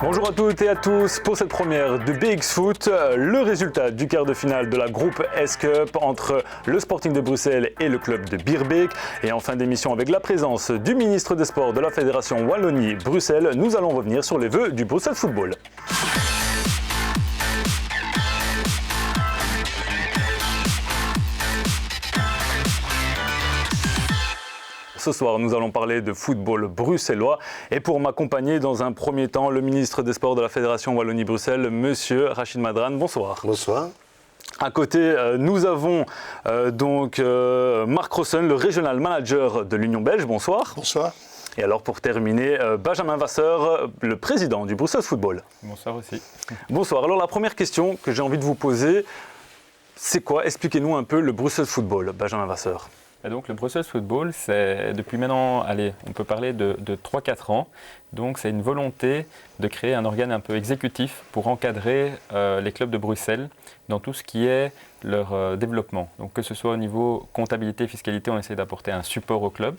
Bonjour à toutes et à tous pour cette première de BX Foot. Le résultat du quart de finale de la groupe S-Cup entre le Sporting de Bruxelles et le club de Birbeek. Et en fin d'émission, avec la présence du ministre des Sports de la Fédération Wallonie-Bruxelles, nous allons revenir sur les vœux du Bruxelles Football. Ce soir, nous allons parler de football bruxellois. Et pour m'accompagner dans un premier temps, le ministre des Sports de la Fédération Wallonie-Bruxelles, Monsieur Rachid Madran. Bonsoir. Bonsoir. À côté, nous avons Marc Rossen, le Regional Manager de l'Union belge. Bonsoir. Bonsoir. Et alors pour terminer, Benjamin Vasseur, le président du Bruxelles Football. Bonsoir aussi. Bonsoir. Alors la première question que j'ai envie de vous poser, c'est quoi? Expliquez-nous un peu le Bruxelles Football, Benjamin Vasseur. Et donc le Bruxelles Football, c'est depuis maintenant, on peut parler de 3-4 ans. Donc c'est une volonté de créer un organe un peu exécutif pour encadrer les clubs de Bruxelles dans tout ce qui est leur développement. Donc que ce soit au niveau comptabilité, fiscalité, on essaie d'apporter un support aux clubs.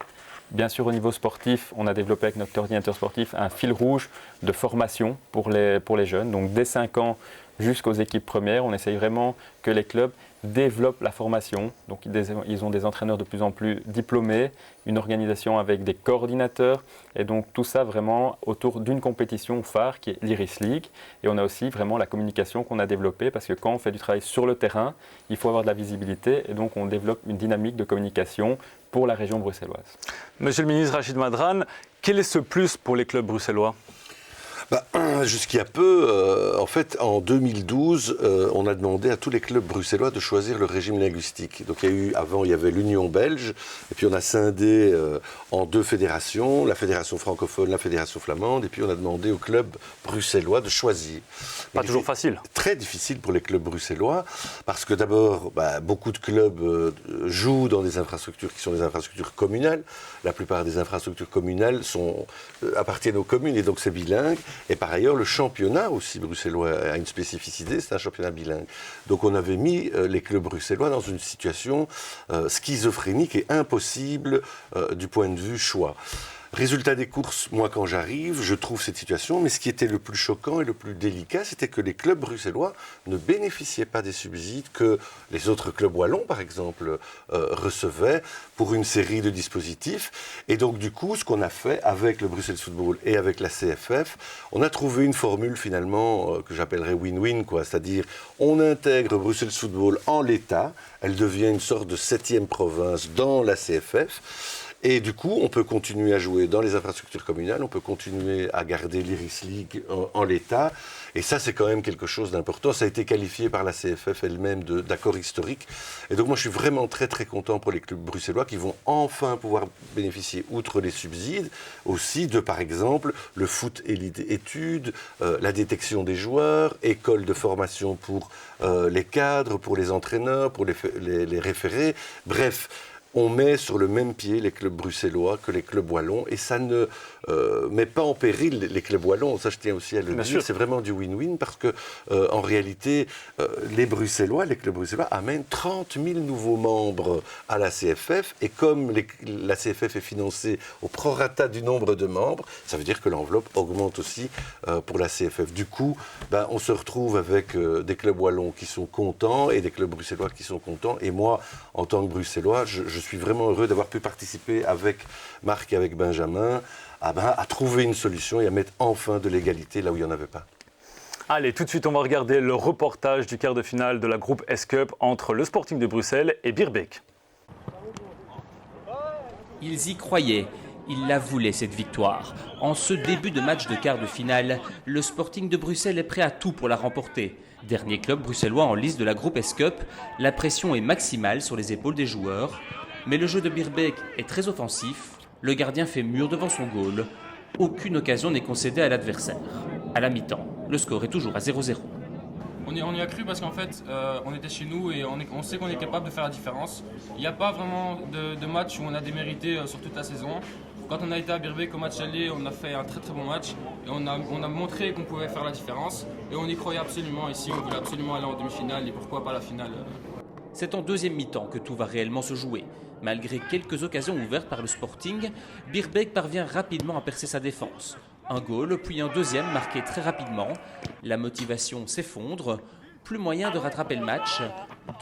Bien sûr, au niveau sportif, on a développé avec notre coordinateur sportif un fil rouge de formation pour les jeunes. Donc dès 5 ans jusqu'aux équipes premières, on essaye vraiment que les clubs développent la formation. Donc ils ont des entraîneurs de plus en plus diplômés, une organisation avec des coordinateurs et donc tout ça vraiment autour d'une compétition phare qui est l'Iris League. Et on a aussi vraiment la communication qu'on a développée parce que quand on fait du travail sur le terrain, il faut avoir de la visibilité et donc on développe une dynamique de communication pour la région bruxelloise. Monsieur le ministre Rachid Madran, quel est ce plus pour les clubs bruxellois ? Jusqu'il y a peu, en fait, en 2012, on a demandé à tous les clubs bruxellois de choisir le régime linguistique. Donc avant, il y avait l'Union belge, et puis on a scindé en 2 fédérations, la fédération francophone, la fédération flamande, et puis on a demandé aux clubs bruxellois de choisir. Pas toujours facile. Très difficile pour les clubs bruxellois, parce que d'abord, beaucoup de clubs jouent dans des infrastructures qui sont des infrastructures communales. La plupart des infrastructures communales appartiennent aux communes, et donc c'est bilingue. Et par ailleurs, le championnat aussi bruxellois a une spécificité, c'est un championnat bilingue. Donc on avait mis les clubs bruxellois dans une situation schizophrénique et impossible du point de vue choix. Résultat des courses, moi quand j'arrive, je trouve cette situation, mais ce qui était le plus choquant et le plus délicat, c'était que les clubs bruxellois ne bénéficiaient pas des subsides que les autres clubs wallons, par exemple, recevaient pour une série de dispositifs. Et donc du coup, ce qu'on a fait avec le Bruxelles Football et avec la CFF, on a trouvé une formule finalement que j'appellerais win-win, c'est-à-dire on intègre Bruxelles Football en l'état, elle devient une sorte de 7e province dans la CFF. Et du coup, on peut continuer à jouer dans les infrastructures communales, on peut continuer à garder l'Iris League en l'état. Et ça, c'est quand même quelque chose d'important. Ça a été qualifié par la CFF elle-même d'accord historique. Et donc moi, je suis vraiment très très content pour les clubs bruxellois qui vont enfin pouvoir bénéficier, outre les subsides, aussi de, par exemple, le foot élite études, la détection des joueurs, école de formation pour les cadres, pour les entraîneurs, pour les référés. Bref, on met sur le même pied les clubs bruxellois que les clubs wallons et ça ne met pas en péril les clubs wallons. Ça, je tiens aussi à le dire. C'est vraiment du win-win parce que, en réalité, les clubs bruxellois amènent 30 000 nouveaux membres à la CFF et comme la CFF est financée au prorata du nombre de membres, ça veut dire que l'enveloppe augmente aussi pour la CFF. Du coup, on se retrouve avec des clubs wallons qui sont contents et des clubs bruxellois qui sont contents. Et moi, en tant que bruxellois, je suis vraiment heureux d'avoir pu participer avec Marc et avec Benjamin à trouver une solution et à mettre enfin de l'égalité là où il n'y en avait pas. Allez, tout de suite, on va regarder le reportage du quart de finale de la groupe S-Cup entre le Sporting de Bruxelles et Birbeek. Ils y croyaient. Ils la voulaient, cette victoire. En ce début de match de quart de finale, le Sporting de Bruxelles est prêt à tout pour la remporter. Dernier club bruxellois en lice de la groupe S-Cup, la pression est maximale sur les épaules des joueurs. Mais le jeu de Birbeek est très offensif. Le gardien fait mur devant son goal. Aucune occasion n'est concédée à l'adversaire. À la mi-temps, le score est toujours à 0-0. On y a cru parce qu'en fait, on était chez nous et on sait qu'on est capable de faire la différence. Il n'y a pas vraiment de match où on a démérité sur toute la saison. Quand on a été à Birbeek au match aller, on a fait un très très bon match et on a montré qu'on pouvait faire la différence. Et on y croyait absolument ici, on voulait absolument aller en demi-finale et pourquoi pas la finale. C'est en deuxième mi-temps que tout va réellement se jouer. Malgré quelques occasions ouvertes par le Sporting, Birbeek parvient rapidement à percer sa défense. Un goal, puis un deuxième marqué très rapidement. La motivation s'effondre. Plus moyen de rattraper le match.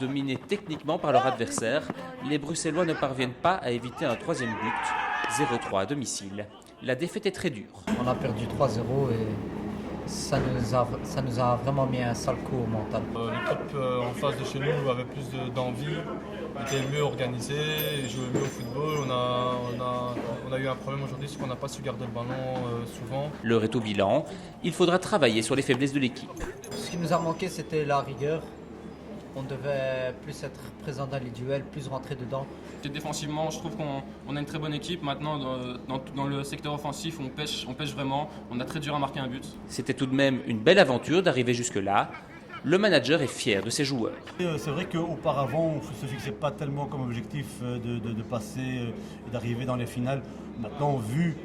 Dominés techniquement par leur adversaire, les Bruxellois ne parviennent pas à éviter un troisième but. 0-3 à domicile. La défaite est très dure. On a perdu 3-0 et ça nous a vraiment mis un sale coup au mental. L'équipe en face de chez nous avait plus d'envie, était mieux organisée, jouait mieux au football. On a eu un problème aujourd'hui, c'est qu'on n'a pas su garder le ballon souvent. L'heure est au bilan. Il faudra travailler sur les faiblesses de l'équipe. Ce qui nous a manqué, c'était la rigueur. On devait plus être présent dans les duels, plus rentrer dedans. Défensivement, je trouve qu'on a une très bonne équipe. Maintenant, dans le secteur offensif, on pêche vraiment. On a très dur à marquer un but. C'était tout de même une belle aventure d'arriver jusque-là. Le manager est fier de ses joueurs. C'est vrai qu'auparavant, on ne se fixait pas tellement comme objectif de passer et d'arriver dans les finales. Maintenant, vu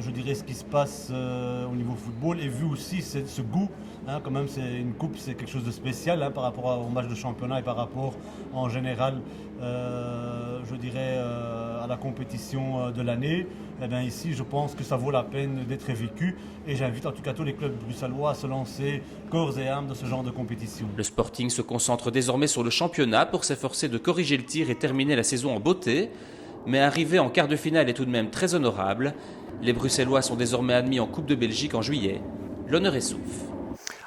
je dirais ce qui se passe au niveau football et vu aussi ce goût, quand même c'est une coupe, c'est quelque chose de spécial par rapport au match de championnat et par rapport en général je dirais à la compétition de l'année. Eh bien, ici je pense que ça vaut la peine d'être vécu et j'invite en tout cas tous les clubs bruxellois à se lancer corps et âme dans ce genre de compétition. Le Sporting se concentre désormais sur le championnat pour s'efforcer de corriger le tir et terminer la saison en beauté. Mais arriver en quart de finale est tout de même très honorable. Les Bruxellois sont désormais admis en Coupe de Belgique en juillet. L'honneur est sauf.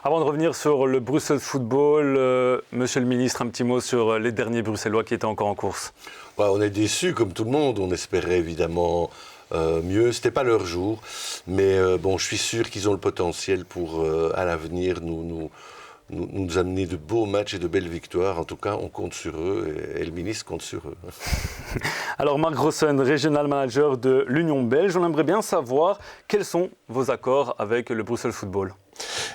Avant de revenir sur le Bruxelles Football, Monsieur le Ministre, un petit mot sur les derniers Bruxellois qui étaient encore en course. Ouais, on est déçus comme tout le monde, on espérait évidemment mieux, c'était pas leur jour, mais bon, je suis sûr qu'ils ont le potentiel pour à l'avenir nous amener de beaux matchs et de belles victoires. En tout cas, on compte sur eux et le ministre compte sur eux. Alors Marc Grossen, Regional Manager de l'Union belge, on aimerait bien savoir quels sont vos accords avec le Bruxelles Football.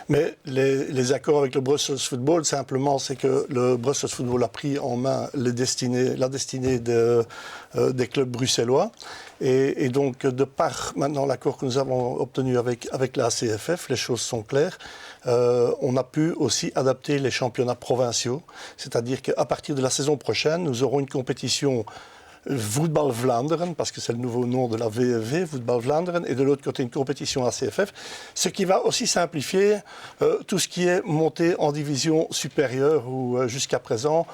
Mais les accords avec le Brussels Football, simplement, c'est que le Brussels Football a pris en main la destinée des clubs bruxellois. Et donc, de par maintenant l'accord que nous avons obtenu avec la CFF, les choses sont claires. On a pu aussi adapter les championnats provinciaux. C'est-à-dire qu'à partir de la saison prochaine, nous aurons une compétition Voetbal Vlaanderen, parce que c'est le nouveau nom de la VFV, Voetbal Vlaanderen, et de l'autre côté une compétition ACFF, ce qui va aussi simplifier tout ce qui est monté en division supérieure, où jusqu'à présent,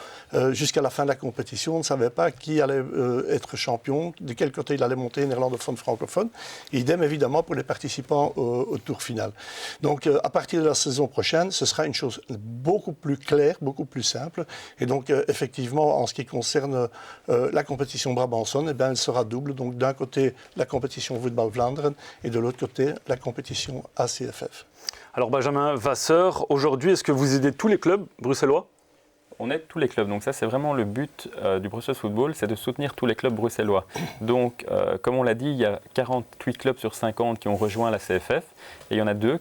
jusqu'à la fin de la compétition, on ne savait pas qui allait être champion, de quel côté il allait monter, néerlandophone, francophone. Idem évidemment pour les participants au tour final. Donc à partir de la saison prochaine, ce sera une chose beaucoup plus claire, beaucoup plus simple, et donc effectivement, en ce qui concerne la compétition Brabançonne, eh bien, elle sera double. Donc d'un côté, la compétition Voetbal Vlaanderen et de l'autre côté, la compétition ACFF. Alors Benjamin Vasseur, aujourd'hui, est-ce que vous aidez tous les clubs bruxellois ? On aide tous les clubs, donc ça c'est vraiment le but du Brussels Football, c'est de soutenir tous les clubs bruxellois. Donc comme on l'a dit, il y a 48 clubs sur 50 qui ont rejoint la CFF et il y en a 2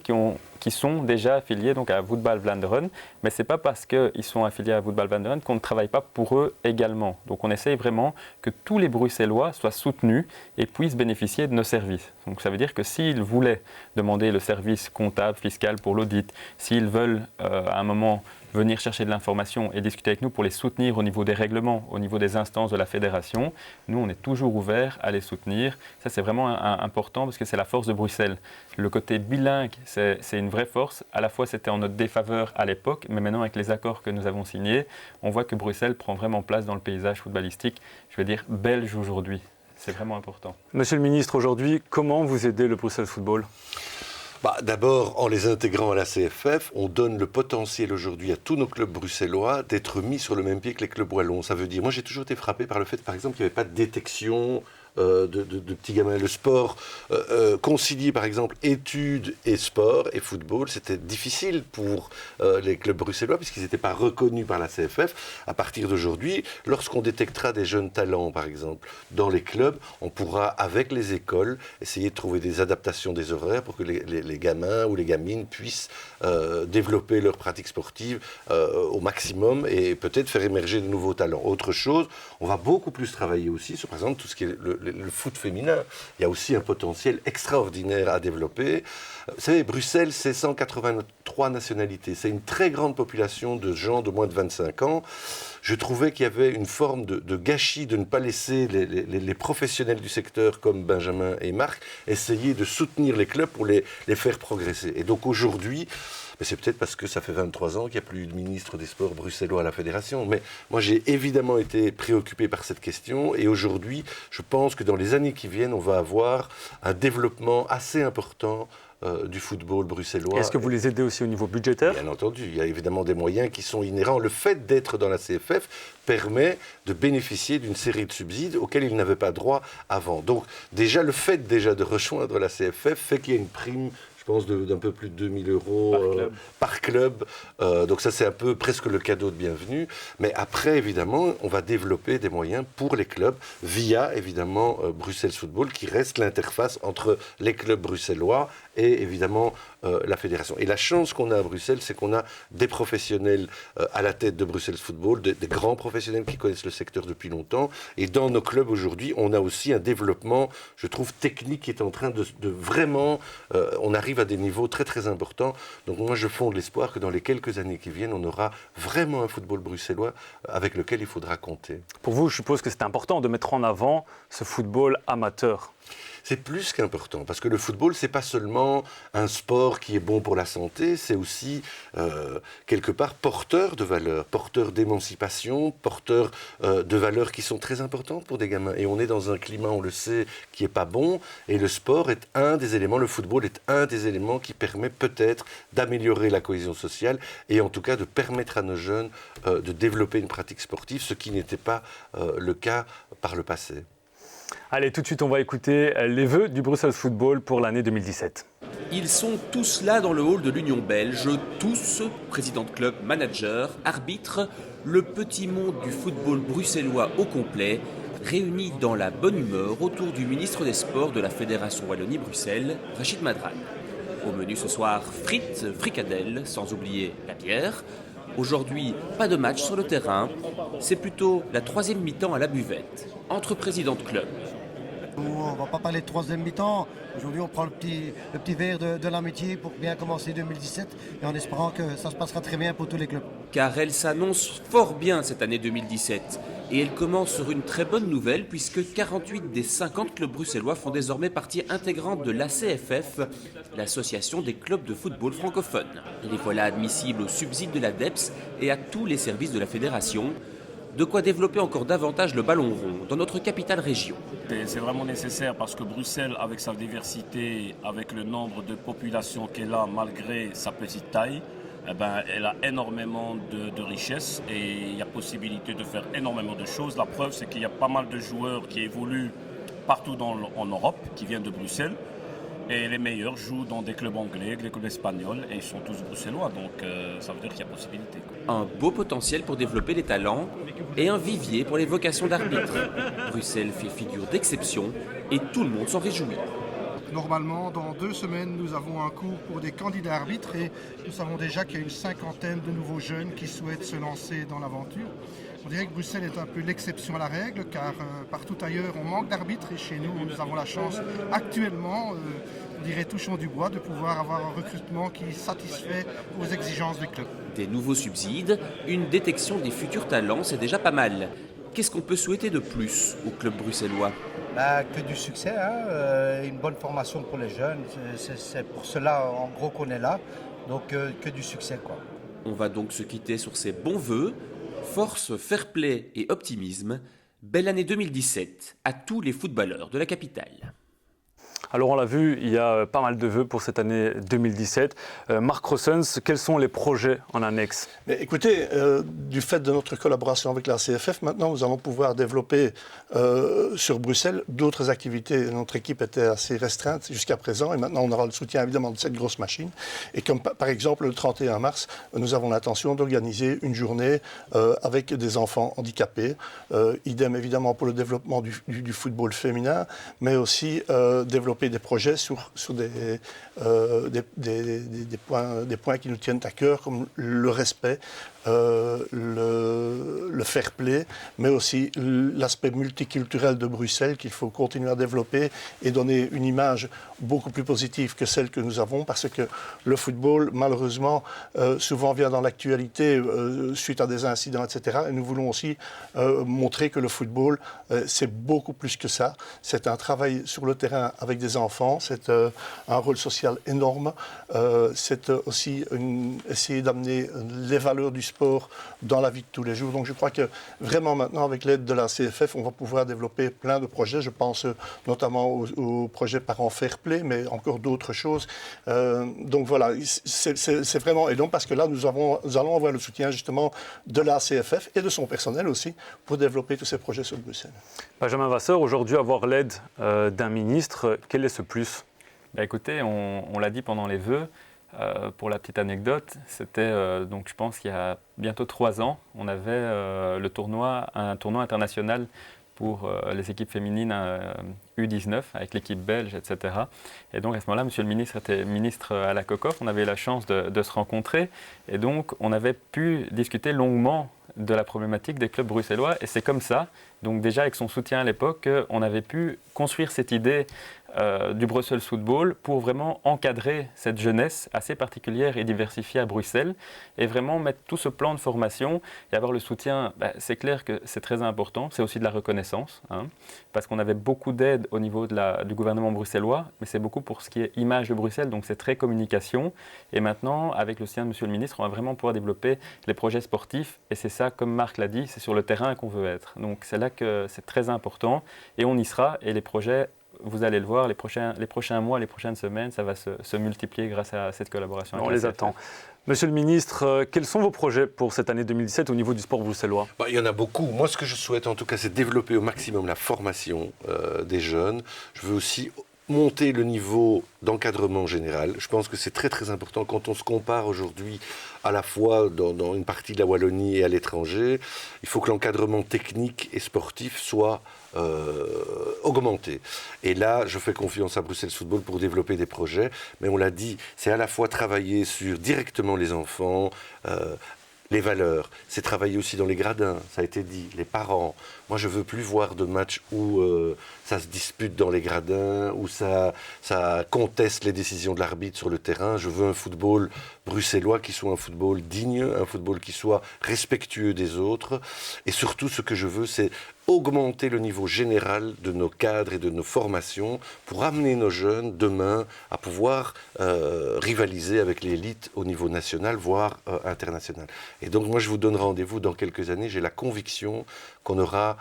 qui sont déjà affiliés donc, à Voetbal Vlaanderen, mais ce n'est pas parce qu'ils sont affiliés à Voetbal Vlaanderen qu'on ne travaille pas pour eux également. Donc on essaye vraiment que tous les Bruxellois soient soutenus et puissent bénéficier de nos services. Donc ça veut dire que s'ils voulaient demander le service comptable, fiscal pour l'audit, s'ils veulent à un moment venir chercher de l'information et discuter avec nous pour les soutenir au niveau des règlements, au niveau des instances de la fédération. Nous, on est toujours ouverts à les soutenir. Ça, c'est vraiment important parce que c'est la force de Bruxelles. Le côté bilingue, c'est une vraie force. À la fois, c'était en notre défaveur à l'époque, mais maintenant, avec les accords que nous avons signés, on voit que Bruxelles prend vraiment place dans le paysage footballistique, je veux dire, belge aujourd'hui. C'est vraiment important. Monsieur le ministre, aujourd'hui, comment vous aidez le Bruxelles Football ? D'abord, en les intégrant à la CFF, on donne le potentiel aujourd'hui à tous nos clubs bruxellois d'être mis sur le même pied que les clubs wallons. Ça veut dire, moi j'ai toujours été frappé par le fait, par exemple, qu'il n'y avait pas de détection de petits gamins. Le sport, concilier par exemple études et sport et football, c'était difficile pour les clubs bruxellois puisqu'ils n'étaient pas reconnus par la CFF. À partir d'aujourd'hui, lorsqu'on détectera des jeunes talents par exemple dans les clubs, on pourra avec les écoles essayer de trouver des adaptations des horaires pour que les gamins ou les gamines puissent développer leur pratique sportive au maximum et peut-être faire émerger de nouveaux talents. Autre chose, on va beaucoup plus travailler aussi sur par exemple tout ce qui est le foot féminin. Il y a aussi un potentiel extraordinaire à développer. Vous savez, Bruxelles, c'est 183 nationalités. C'est une très grande population de gens de moins de 25 ans. je trouvais qu'il y avait une forme de gâchis de ne pas laisser les professionnels du secteur comme Benjamin et Marc essayer de soutenir les clubs pour les faire progresser. Et donc aujourd'hui, mais c'est peut-être parce que ça fait 23 ans qu'il n'y a plus de ministre des Sports bruxellois à la Fédération. Mais moi, j'ai évidemment été préoccupé par cette question. Et aujourd'hui, je pense que dans les années qui viennent, on va avoir un développement assez important du football bruxellois. Est-ce que vous les aidez aussi au niveau budgétaire ? Bien entendu, il y a évidemment des moyens qui sont inhérents. Le fait d'être dans la CFF permet de bénéficier d'une série de subsides auxquels ils n'avaient pas droit avant. Donc déjà, le fait de rejoindre la CFF fait qu'il y a une prime, je pense, d'un peu plus de 2000 € par club. Donc ça, c'est un peu presque le cadeau de bienvenue. Mais après, évidemment, on va développer des moyens pour les clubs via, évidemment, Bruxelles Football, qui reste l'interface entre les clubs bruxellois et, évidemment, la fédération. Et la chance qu'on a à Bruxelles, c'est qu'on a des professionnels à la tête de Bruxelles Football, des grands professionnels qui connaissent le secteur depuis longtemps. Et dans nos clubs aujourd'hui, on a aussi un développement, je trouve, technique qui est en train de vraiment... on arrive à des niveaux très très importants. Donc moi, je fonde l'espoir que dans les quelques années qui viennent, on aura vraiment un football bruxellois avec lequel il faudra compter. Pour vous, je suppose que c'est important de mettre en avant ce football amateur. C'est plus qu'important, parce que le football, c'est pas seulement un sport qui est bon pour la santé, c'est aussi, quelque part, porteur de valeurs, porteur d'émancipation, porteur de valeurs qui sont très importantes pour des gamins. Et on est dans un climat, on le sait, qui est pas bon, et le sport est un des éléments, le football est un des éléments qui permet peut-être d'améliorer la cohésion sociale, et en tout cas de permettre à nos jeunes de développer une pratique sportive, ce qui n'était pas le cas par le passé. Allez, tout de suite, on va écouter les vœux du Brussels Football pour l'année 2017. Ils sont tous là dans le hall de l'Union belge, tous, président de club, manager, arbitre, le petit monde du football bruxellois au complet, réunis dans la bonne humeur autour du ministre des Sports de la Fédération Wallonie-Bruxelles, Rachid Madran. Au menu ce soir, frites, fricadelles, sans oublier la bière. Aujourd'hui, pas de match sur le terrain, c'est plutôt la troisième mi-temps à la buvette, entre présidents de club. On ne va pas parler de troisième mi-temps. Aujourd'hui, on prend le petit verre de l'amitié pour bien commencer 2017 et en espérant que ça se passera très bien pour tous les clubs. Car elle s'annonce fort bien cette année 2017. Et elle commence sur une très bonne nouvelle puisque 48 des 50 clubs bruxellois font désormais partie intégrante de l'ACFF, l'association des clubs de football francophones. Les voilà admissibles aux subsides de la DEPS et à tous les services de la fédération. De quoi développer encore davantage le ballon rond dans notre capitale région. C'est vraiment nécessaire parce que Bruxelles, avec sa diversité, avec le nombre de population qu'elle a malgré sa petite taille, elle a énormément de richesses et il y a possibilité de faire énormément de choses. La preuve, c'est qu'il y a pas mal de joueurs qui évoluent partout en Europe, qui viennent de Bruxelles. Et les meilleurs jouent dans des clubs anglais, des clubs espagnols, et ils sont tous bruxellois, donc ça veut dire qu'il y a possibilité. Un beau potentiel pour développer les talents et un vivier pour les vocations d'arbitre. Bruxelles fait figure d'exception et tout le monde s'en réjouit. Normalement, dans 2 semaines, nous avons un cours pour des candidats arbitres et nous savons déjà qu'il y a une 50aine de nouveaux jeunes qui souhaitent se lancer dans l'aventure. On dirait que Bruxelles est un peu l'exception à la règle car partout ailleurs on manque d'arbitres et chez nous nous avons la chance actuellement, on dirait touchons du bois, de pouvoir avoir un recrutement qui satisfait aux exigences des clubs. Des nouveaux subsides, une détection des futurs talents, c'est déjà pas mal. Qu'est-ce qu'on peut souhaiter de plus au club bruxellois ? Que du succès, une bonne formation pour les jeunes, c'est pour cela en gros qu'on est là, donc que du succès quoi. On va donc se quitter sur ces bons vœux. Force, fair play et optimisme, belle année 2017 à tous les footballeurs de la capitale. Alors on l'a vu, il y a pas mal de vœux pour cette année 2017. Marc Rossens, quels sont les projets en annexe ? Mais écoutez, du fait de notre collaboration avec la CFF, maintenant nous allons pouvoir développer sur Bruxelles d'autres activités. Notre équipe était assez restreinte jusqu'à présent et maintenant on aura le soutien évidemment de cette grosse machine. Et comme par exemple le 31 mars, nous avons l'intention d'organiser une journée avec des enfants handicapés. Idem évidemment pour le développement du football féminin, mais aussi développer développer des projets sur des points qui nous tiennent à cœur, comme le respect, le fair play, mais aussi l'aspect multiculturel de Bruxelles qu'il faut continuer à développer et donner une image beaucoup plus positive que celle que nous avons, parce que le football, malheureusement, souvent vient dans l'actualité suite à des incidents, etc. Et nous voulons aussi montrer que le football, c'est beaucoup plus que ça. C'est un travail sur le terrain avec des enfants, c'est un rôle social énorme, c'est aussi essayer d'amener les valeurs du sport dans la vie de tous les jours. Donc je crois que vraiment maintenant, avec l'aide de la CFF, on va pouvoir développer plein de projets. Je pense notamment au projet Parents Fair Play, mais encore d'autres choses. Donc voilà, c'est vraiment... Et donc parce que là, nous allons avoir le soutien justement de la CFF et de son personnel aussi pour développer tous ces projets sur Bruxelles. Benjamin Vasseur, aujourd'hui, avoir l'aide d'un ministre, quel est ce plus ? Écoutez, on l'a dit pendant les vœux. Pour la petite anecdote, c'était donc je pense qu'il y a bientôt 3 ans, on avait un tournoi international pour les équipes féminines U19 avec l'équipe belge, etc. Et donc à ce moment-là, Monsieur le ministre était ministre à la COCOF, on avait eu la chance de se rencontrer et donc on avait pu discuter longuement de la problématique des clubs bruxellois et c'est comme ça, donc déjà avec son soutien à l'époque, on avait pu construire cette idée du Brussels Football pour vraiment encadrer cette jeunesse assez particulière et diversifiée à Bruxelles et vraiment mettre tout ce plan de formation et avoir le soutien. C'est clair que c'est très important, c'est aussi de la reconnaissance, parce qu'on avait beaucoup d'aide au niveau du gouvernement bruxellois, mais c'est beaucoup pour ce qui est image de Bruxelles, donc c'est très communication. Et maintenant, avec le soutien de Monsieur le ministre, on va vraiment pouvoir développer les projets sportifs et c'est ça, comme Marc l'a dit, c'est sur le terrain qu'on veut être. Donc c'est là que c'est très important et on y sera et les projets, vous allez le voir, les prochains mois, les prochaines semaines, ça va se multiplier grâce à cette collaboration. On les attend. Monsieur le ministre, quels sont vos projets pour cette année 2017 au niveau du sport bruxellois ? Il y en a beaucoup. Moi, ce que je souhaite en tout cas, c'est développer au maximum la formation des jeunes. Je veux aussi monter le niveau d'encadrement général. Je pense que c'est très très important quand on se compare aujourd'hui à la fois dans une partie de la Wallonie et à l'étranger. Il faut que l'encadrement technique et sportif soit augmenté. Et là, je fais confiance à Bruxelles Football pour développer des projets. Mais on l'a dit, c'est à la fois travailler sur directement les enfants, les valeurs, c'est travailler aussi dans les gradins, ça a été dit, les parents. Moi, je ne veux plus voir de matchs où ça se dispute dans les gradins, où ça conteste les décisions de l'arbitre sur le terrain. Je veux un football bruxellois qui soit un football digne, un football qui soit respectueux des autres. Et surtout, ce que je veux, c'est augmenter le niveau général de nos cadres et de nos formations pour amener nos jeunes demain à pouvoir rivaliser avec l'élite au niveau national, voire international. Et donc moi je vous donne rendez-vous dans quelques années, j'ai la conviction qu'on aura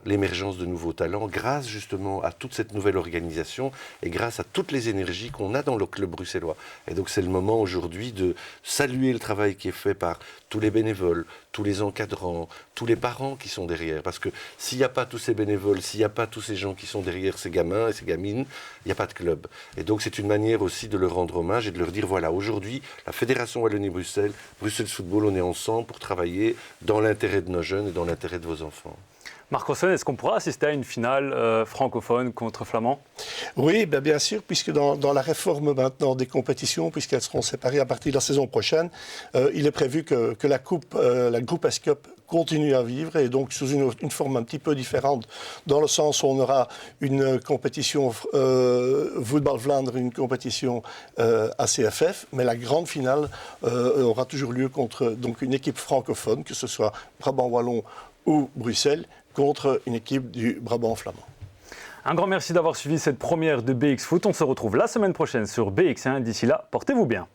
l'émergence de nouveaux talents grâce justement à toute cette nouvelle organisation et grâce à toutes les énergies qu'on a dans le club bruxellois. Et donc c'est le moment aujourd'hui de saluer le travail qui est fait par tous les bénévoles, tous les encadrants, tous les parents qui sont derrière. Parce que s'il n'y a pas tous ces bénévoles, s'il n'y a pas tous ces gens qui sont derrière ces gamins et ces gamines, il n'y a pas de club. Et donc c'est une manière aussi de leur rendre hommage et de leur dire voilà, aujourd'hui, la Fédération Wallonie-Bruxelles, Bruxelles Football, on est ensemble pour travailler dans l'intérêt de nos jeunes et dans l'intérêt de vos enfants. Marc Rosson, est-ce qu'on pourra assister à une finale francophone contre flamand ? Oui, bien sûr, puisque dans la réforme maintenant des compétitions, puisqu'elles seront séparées à partir de la saison prochaine, il est prévu que la Groupe S Cup continue à vivre et donc sous une forme un petit peu différente, dans le sens où on aura une compétition Voetbal Vlaanderen, une compétition ACFF, mais la grande finale aura toujours lieu contre donc, une équipe francophone, que ce soit Brabant Wallon ou Bruxelles, contre une équipe du Brabant flamand. Un grand merci d'avoir suivi cette première de BX Foot. On se retrouve la semaine prochaine sur BX1. D'ici là, portez-vous bien.